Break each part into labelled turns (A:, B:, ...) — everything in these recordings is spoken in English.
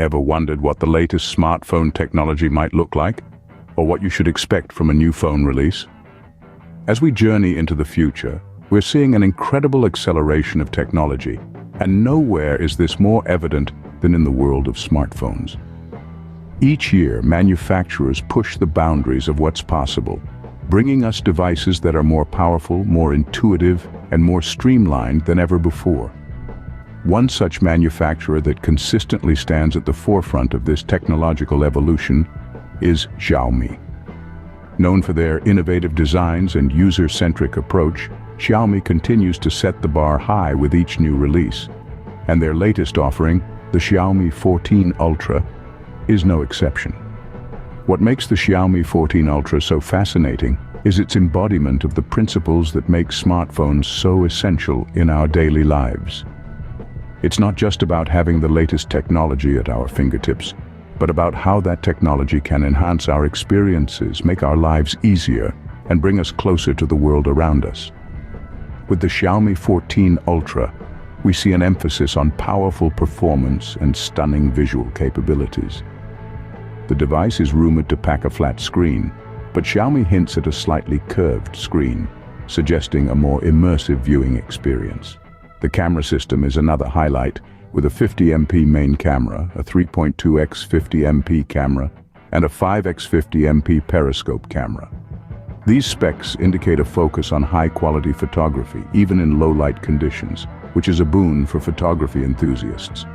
A: Ever wondered what the latest smartphone technology might look like? Or what you should expect from a new phone release? As we journey into the future, we're seeing an incredible acceleration of technology, and nowhere is this more evident than in the world of smartphones. Each year, manufacturers push the boundaries of what's possible, bringing us devices that are more powerful, more intuitive, and more streamlined than ever before. One such manufacturer that consistently stands at the forefront of this technological evolution is Xiaomi. Known for their innovative designs and user-centric approach, Xiaomi continues to set the bar high with each new release. And their latest offering, the Xiaomi 14 Ultra, is no exception. What makes the Xiaomi 14 Ultra so fascinating is its embodiment of the principles that make smartphones so essential in our daily lives. It's not just about having the latest technology at our fingertips, but about how that technology can enhance our experiences, make our lives easier, and bring us closer to the world around us. With the Xiaomi 14 Ultra, we see an emphasis on powerful performance and stunning visual capabilities. The device is rumored to pack a flat screen, but Xiaomi hints at a slightly curved screen, suggesting a more immersive viewing experience. The camera system is another highlight, with a 50MP main camera, a 3.2x 50MP camera, and a 5x 50MP periscope camera. These specs indicate a focus on high-quality photography, even in low-light conditions, which is a boon for photography enthusiasts.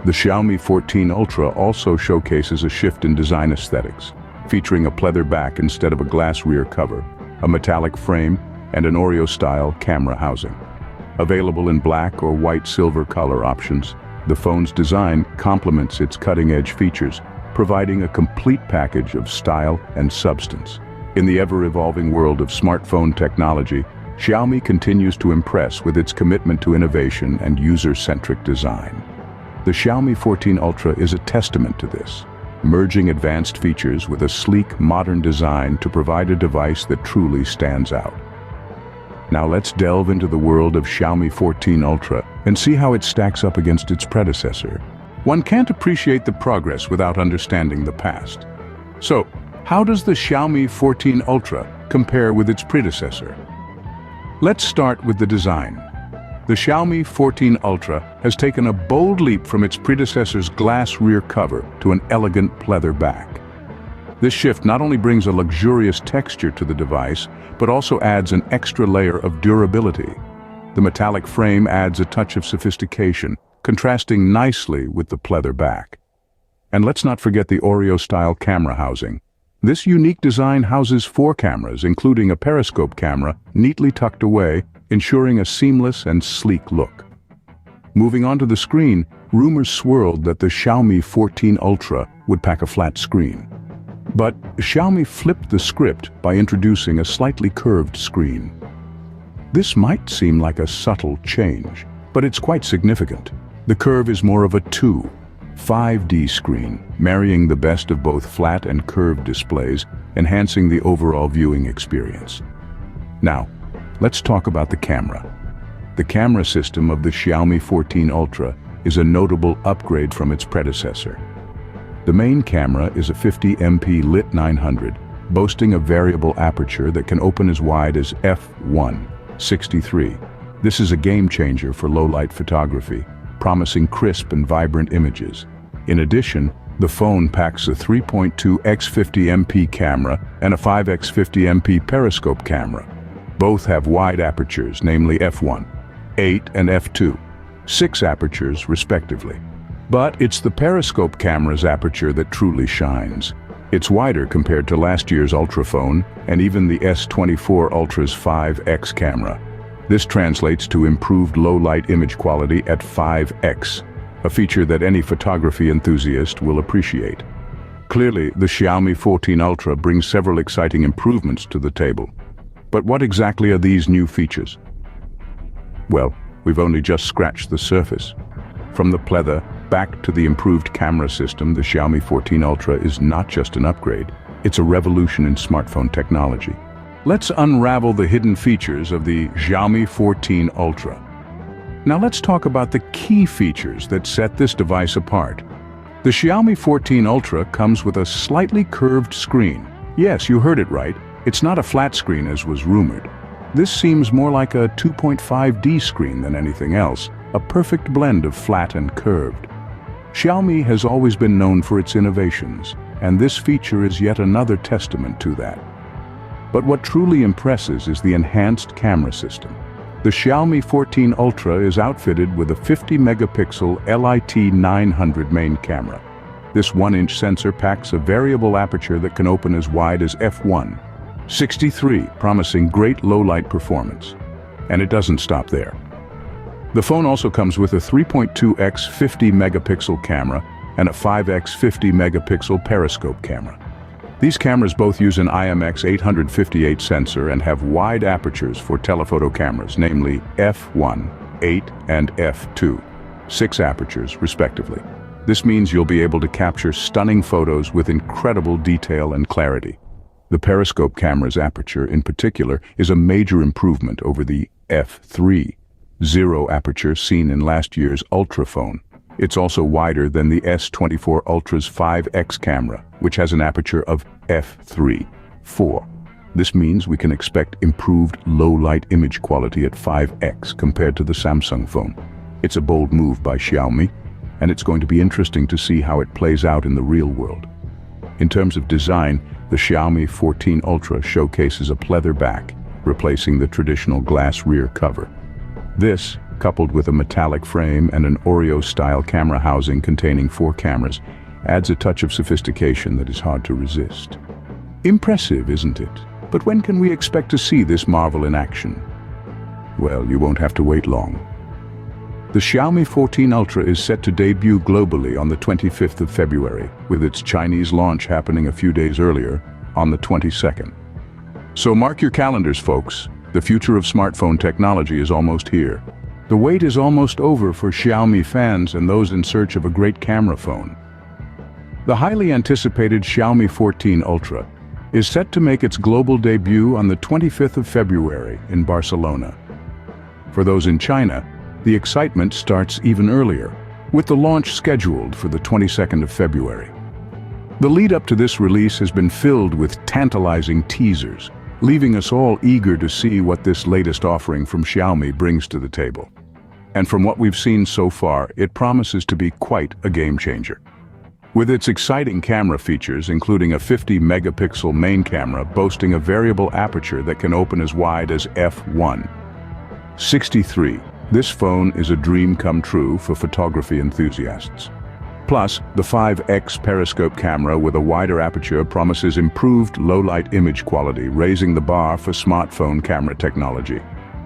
A: The Xiaomi 14 Ultra also showcases a shift in design aesthetics, featuring a pleather back instead of a glass rear cover, a metallic frame, and an Oreo-style camera housing. Available in black or white silver color options, the phone's design complements its cutting-edge features, providing a complete package of style and substance. In the ever-evolving world of smartphone technology, Xiaomi continues to impress with its commitment to innovation and user-centric design. The Xiaomi 14 Ultra is a testament to this, merging advanced features with a sleek, modern design to provide a device that truly stands out. Now let's delve into the world of Xiaomi 14 Ultra and see how it stacks up against its predecessor. One can't appreciate the progress without understanding the past. So, how does the Xiaomi 14 Ultra compare with its predecessor? Let's start with the design. The Xiaomi 14 Ultra has taken a bold leap from its predecessor's glass rear cover to an elegant pleather back. This shift not only brings a luxurious texture to the device, but also adds an extra layer of durability. The metallic frame adds a touch of sophistication, contrasting nicely with the pleather back. And let's not forget the Oreo-style camera housing. This unique design houses 4 cameras, including a periscope camera, neatly tucked away, ensuring a seamless and sleek look. Moving on to the screen, rumors swirled that the Xiaomi 14 Ultra would pack a flat screen. But Xiaomi flipped the script by introducing a slightly curved screen. This might seem like a subtle change, but it's quite significant. The curve is more of a 5D screen, marrying the best of both flat and curved displays, enhancing the overall viewing experience. Now, let's talk about the camera. The camera system of the Xiaomi 14 Ultra is a notable upgrade from its predecessor. The main camera is a 50MP lit 900, boasting a variable aperture that can open as wide as f1.63. This is a game changer for low-light photography, promising crisp and vibrant images. In addition, the phone packs a 3.2x 50MP camera and a 5x 50MP periscope camera. Both have wide apertures, namely f1, 8 and f2, 6 apertures respectively. But it's the periscope camera's aperture that truly shines. It's wider compared to last year's Ultra phone and even the S24 Ultra's 5x camera. This translates to improved low-light image quality at 5x, a feature that any photography enthusiast will appreciate. Clearly, the Xiaomi 14 Ultra brings several exciting improvements to the table. But what exactly are these new features? Well, we've only just scratched the surface. From the pleather back to the improved camera system, the Xiaomi 14 Ultra is not just an upgrade, it's a revolution in smartphone technology. Let's unravel the hidden features of the Xiaomi 14 Ultra. Now let's talk about the key features that set this device apart. The Xiaomi 14 Ultra comes with a slightly curved screen. Yes, you heard it right. It's not a flat screen as was rumored. This seems more like a 2.5D screen than anything else, a perfect blend of flat and curved. Xiaomi has always been known for its innovations, and this feature is yet another testament to that. But what truly impresses is the enhanced camera system. The Xiaomi 14 Ultra is outfitted with a 50-megapixel LIT 900 main camera. This 1-inch sensor packs a variable aperture that can open as wide as f1.63, promising great low-light performance. And it doesn't stop there. The phone also comes with a 3.2x 50-megapixel camera and a 5x 50-megapixel periscope camera. These cameras both use an IMX858 sensor and have wide apertures for telephoto cameras, namely f1, 8, and f2, 6 apertures respectively. This means you'll be able to capture stunning photos with incredible detail and clarity. The periscope camera's aperture in particular is a major improvement over the f3, 0 aperture seen in last year's Ultra phone. It's also wider than the S24 Ultra's 5x camera, which has an aperture of f3.4. This means we can expect improved low-light image quality at 5x compared to the Samsung phone. It's a bold move by Xiaomi, and it's going to be interesting to see how it plays out in the real world. In terms of design, the Xiaomi 14 Ultra showcases a pleather back, replacing the traditional glass rear cover. This, coupled with a metallic frame and an Oreo-style camera housing containing 4 cameras, adds a touch of sophistication that is hard to resist. Impressive, isn't it? But when can we expect to see this marvel in action? Well, you won't have to wait long. The Xiaomi 14 Ultra is set to debut globally on the 25th of February, with its Chinese launch happening a few days earlier, on the 22nd. So mark your calendars, folks. The future of smartphone technology is almost here. The wait is almost over for Xiaomi fans and those in search of a great camera phone. The highly anticipated Xiaomi 14 Ultra is set to make its global debut on the 25th of February in Barcelona. For those in China, the excitement starts even earlier, with the launch scheduled for the 22nd of February. The lead up to this release has been filled with tantalizing teasers, leaving us all eager to see what this latest offering from Xiaomi brings to the table. And from what we've seen so far, it promises to be quite a game changer. With its exciting camera features, including a 50-megapixel main camera boasting a variable aperture that can open as wide as f1.63, this phone is a dream come true for photography enthusiasts. Plus, the 5x periscope camera with a wider aperture promises improved low-light image quality, raising the bar for smartphone camera technology.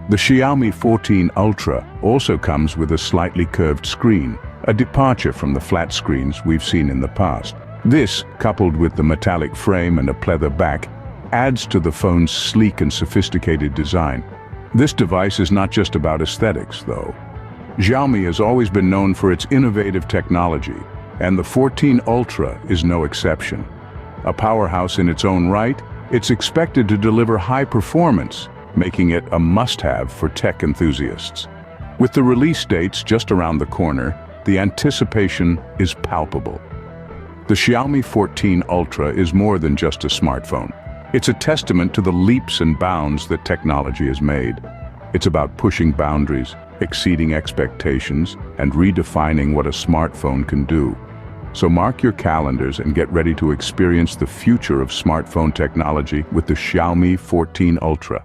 A: The Xiaomi 14 Ultra also comes with a slightly curved screen, a departure from the flat screens we've seen in the past. This, coupled with the metallic frame and a pleather back, adds to the phone's sleek and sophisticated design. This device is not just about aesthetics, though. Xiaomi has always been known for its innovative technology, and the 14 Ultra is no exception. A powerhouse in its own right, it's expected to deliver high performance, making it a must-have for tech enthusiasts. With the release dates just around the corner, the anticipation is palpable. The Xiaomi 14 Ultra is more than just a smartphone. It's a testament to the leaps and bounds that technology has made. It's about pushing boundaries, exceeding expectations, and redefining what a smartphone can do. So mark your calendars and get ready to experience the future of smartphone technology with the Xiaomi 14 Ultra.